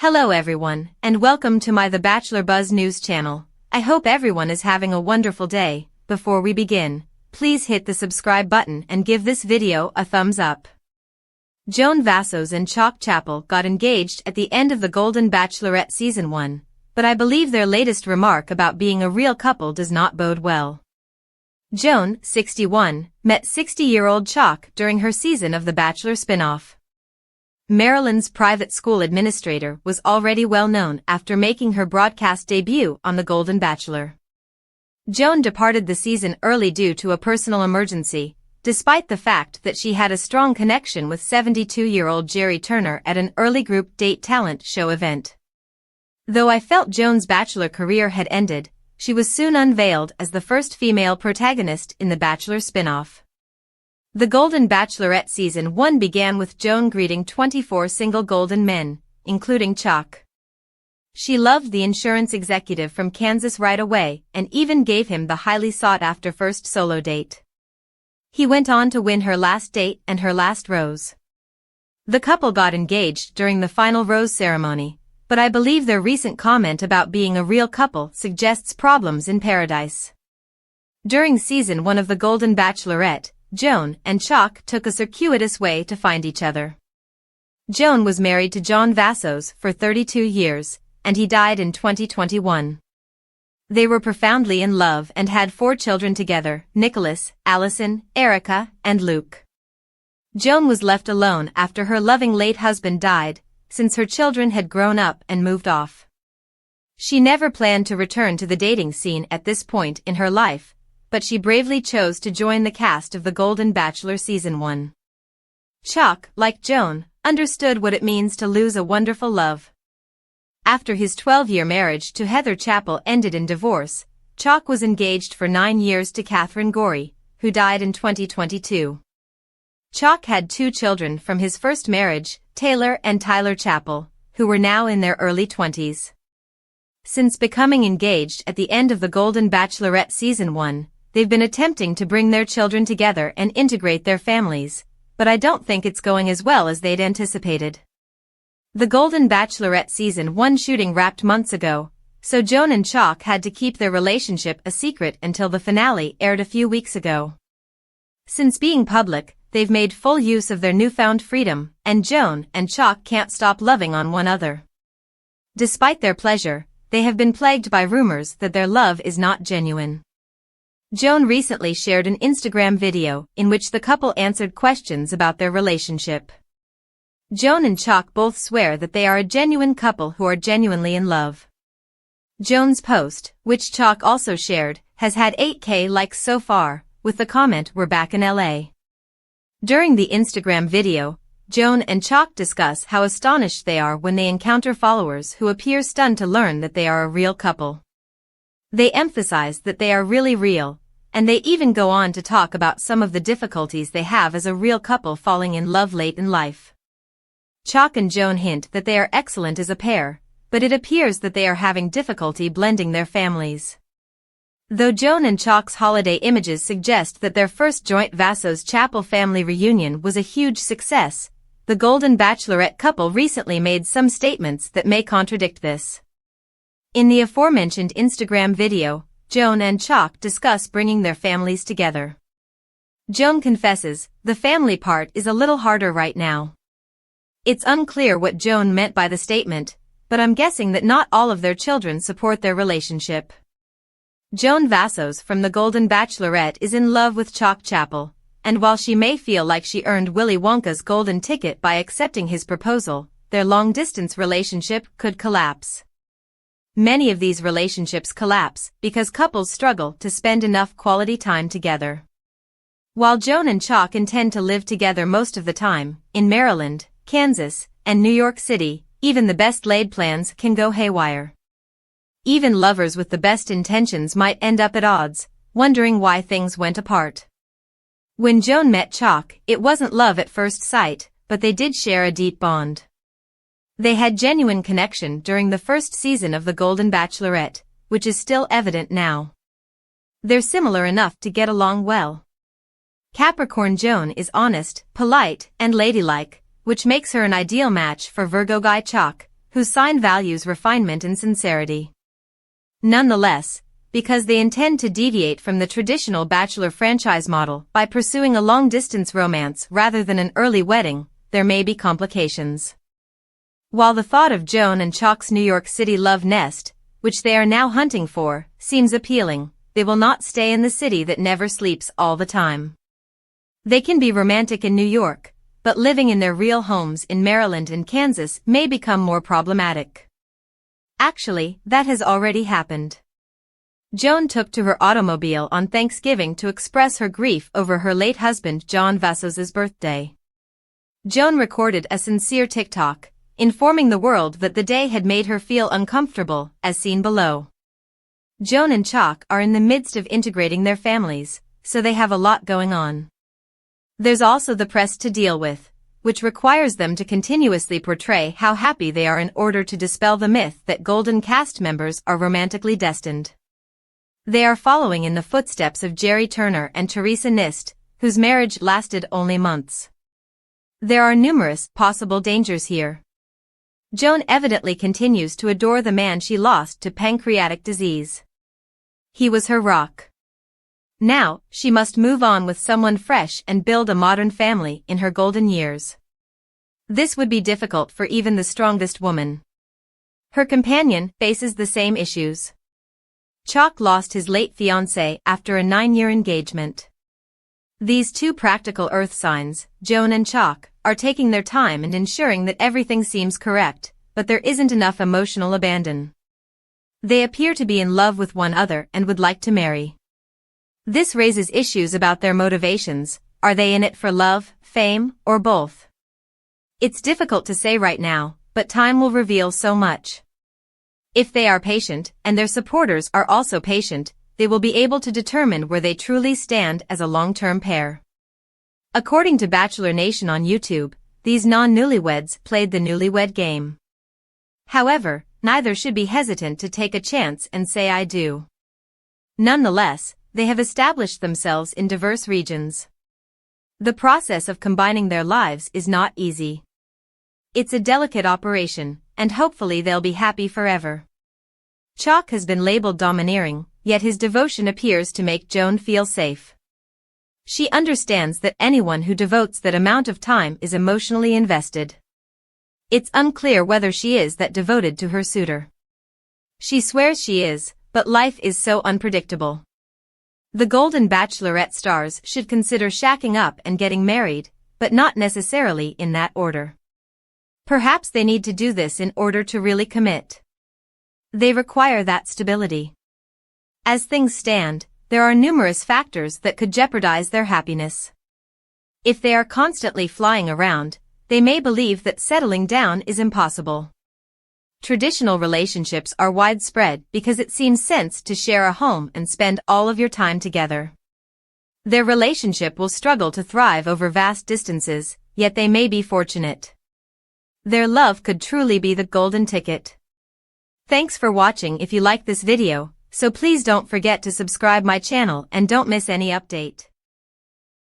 Hello everyone, and welcome to my The Bachelor Buzz News channel. I hope everyone is having a wonderful day. Before we begin, please hit the subscribe button and give this video a thumbs up. Joan Vassos and Chock Chapple got engaged at the end of the Golden Bachelorette Season 1, but I believe their latest remark about being a real couple does not bode well. Joan, 61, met 60-year-old Chock during her season of The Bachelor spin-off. Maryland's private school administrator was already well known after making her broadcast debut on The Golden Bachelor. Joan departed the season early due to a personal emergency, despite the fact that she had a strong connection with 72-year-old Jerry Turner at an early group date talent show event. Though I felt Joan's Bachelor career had ended, she was soon unveiled as the first female protagonist in the Bachelor spin-off. The Golden Bachelorette Season 1 began with Joan greeting 24 single golden men, including Chock. She loved the insurance executive from Kansas right away and even gave him the highly sought-after first solo date. He went on to win her last date and her last rose. The couple got engaged during the final rose ceremony, but I believe their recent comment about being a real couple suggests problems in paradise. During Season 1 of The Golden Bachelorette, Joan and Chock took a circuitous way to find each other. Joan was married to John Vassos for 32 years, and he died in 2021. They were profoundly in love and had 4 children together: Nicholas, Allison, Erica, and Luke. Joan was left alone after her loving late husband died, since her children had grown up and moved off. She never planned to return to the dating scene at this point in her life, but she bravely chose to join the cast of The Golden Bachelor Season 1. Chock, like Joan, understood what it means to lose a wonderful love. After his 12-year marriage to Heather Chapple ended in divorce, Chock was engaged for 9 years to Catherine Gorey, who died in 2022. Chock had 2 children from his first marriage, Taylor and Tyler Chapple, who were now in their early 20s. Since becoming engaged at the end of The Golden Bachelorette Season 1, they've been attempting to bring their children together and integrate their families, but I don't think it's going as well as they'd anticipated. The Golden Bachelorette Season 1 shooting wrapped months ago, so Joan and Chock had to keep their relationship a secret until the finale aired a few weeks ago. Since being public, they've made full use of their newfound freedom, and Joan and Chock can't stop loving on one another. Despite their pleasure, they have been plagued by rumors that their love is not genuine. Joan recently shared an Instagram video in which the couple answered questions about their relationship. Joan and Chock both swear that they are a genuine couple who are genuinely in love. Joan's post, which Chock also shared, has had 8K likes so far, with the comment "We're back in LA." During the Instagram video, Joan and Chock discuss how astonished they are when they encounter followers who appear stunned to learn that they are a real couple. They emphasize that they are really real, and they even go on to talk about some of the difficulties they have as a real couple falling in love late in life. Chock and Joan hint that they are excellent as a pair, but it appears that they are having difficulty blending their families. Though Joan and Chock's holiday images suggest that their first joint Vassos Chapple family reunion was a huge success, the Golden Bachelorette couple recently made some statements that may contradict this. In the aforementioned Instagram video, Joan and Chock discuss bringing their families together. Joan confesses, "The family part is a little harder right now." It's unclear what Joan meant by the statement, but I'm guessing that not all of their children support their relationship. Joan Vassos from The Golden Bachelorette is in love with Chock Chapple, and while she may feel like she earned Willy Wonka's golden ticket by accepting his proposal, their long-distance relationship could collapse. Many of these relationships collapse because couples struggle to spend enough quality time together. While Joan and Chock intend to live together most of the time, in Maryland, Kansas, and New York City, even the best-laid plans can go haywire. Even lovers with the best intentions might end up at odds, wondering why things went apart. When Joan met Chock, it wasn't love at first sight, but they did share a deep bond. They had genuine connection during the first season of The Golden Bachelorette, which is still evident now. They're similar enough to get along well. Capricorn Joan is honest, polite, and ladylike, which makes her an ideal match for Virgo guy Chock, whose sign values refinement and sincerity. Nonetheless, because they intend to deviate from the traditional Bachelor franchise model by pursuing a long-distance romance rather than an early wedding, there may be complications. While the thought of Joan and Chock's New York City love nest, which they are now hunting for, seems appealing, they will not stay in the city that never sleeps all the time. They can be romantic in New York, but living in their real homes in Maryland and Kansas may become more problematic. Actually, that has already happened. Joan took to her automobile on Thanksgiving to express her grief over her late husband John Vassos's birthday. Joan recorded a sincere TikTok, informing the world that the day had made her feel uncomfortable, as seen below. Joan and Chock are in the midst of integrating their families, so they have a lot going on. There's also the press to deal with, which requires them to continuously portray how happy they are in order to dispel the myth that Golden cast members are romantically destined. They are following in the footsteps of Jerry Turner and Teresa Nist, whose marriage lasted only months. There are numerous possible dangers here. Joan evidently continues to adore the man she lost to pancreatic disease. He was her rock. Now, she must move on with someone fresh and build a modern family in her golden years. This would be difficult for even the strongest woman. Her companion faces the same issues. Chock lost his late fiancée after a 9-year engagement. These two practical earth signs, Joan and Chock, are taking their time and ensuring that everything seems correct, but there isn't enough emotional abandon. They appear to be in love with one another and would like to marry. This raises issues about their motivations. Are they in it for love, fame, or both? It's difficult to say right now, but time will reveal so much. If they are patient, and their supporters are also patient, they will be able to determine where they truly stand as a long-term pair. According to Bachelor Nation on YouTube, these non-newlyweds played the newlywed game. However, neither should be hesitant to take a chance and say I do. Nonetheless, they have established themselves in diverse regions. The process of combining their lives is not easy. It's a delicate operation, and hopefully they'll be happy forever. Chock has been labeled domineering, yet his devotion appears to make Joan feel safe. She understands that anyone who devotes that amount of time is emotionally invested. It's unclear whether she is that devoted to her suitor. She swears she is, but life is so unpredictable. The Golden Bachelorette stars should consider shacking up and getting married, but not necessarily in that order. Perhaps they need to do this in order to really commit. They require that stability. As things stand, there are numerous factors that could jeopardize their happiness. If they are constantly flying around, they may believe that settling down is impossible. Traditional relationships are widespread because it seems sense to share a home and spend all of your time together. Their relationship will struggle to thrive over vast distances, yet they may be fortunate. Their love could truly be the golden ticket. Thanks for watching. If you like this video, so please don't forget to subscribe my channel and don't miss any update.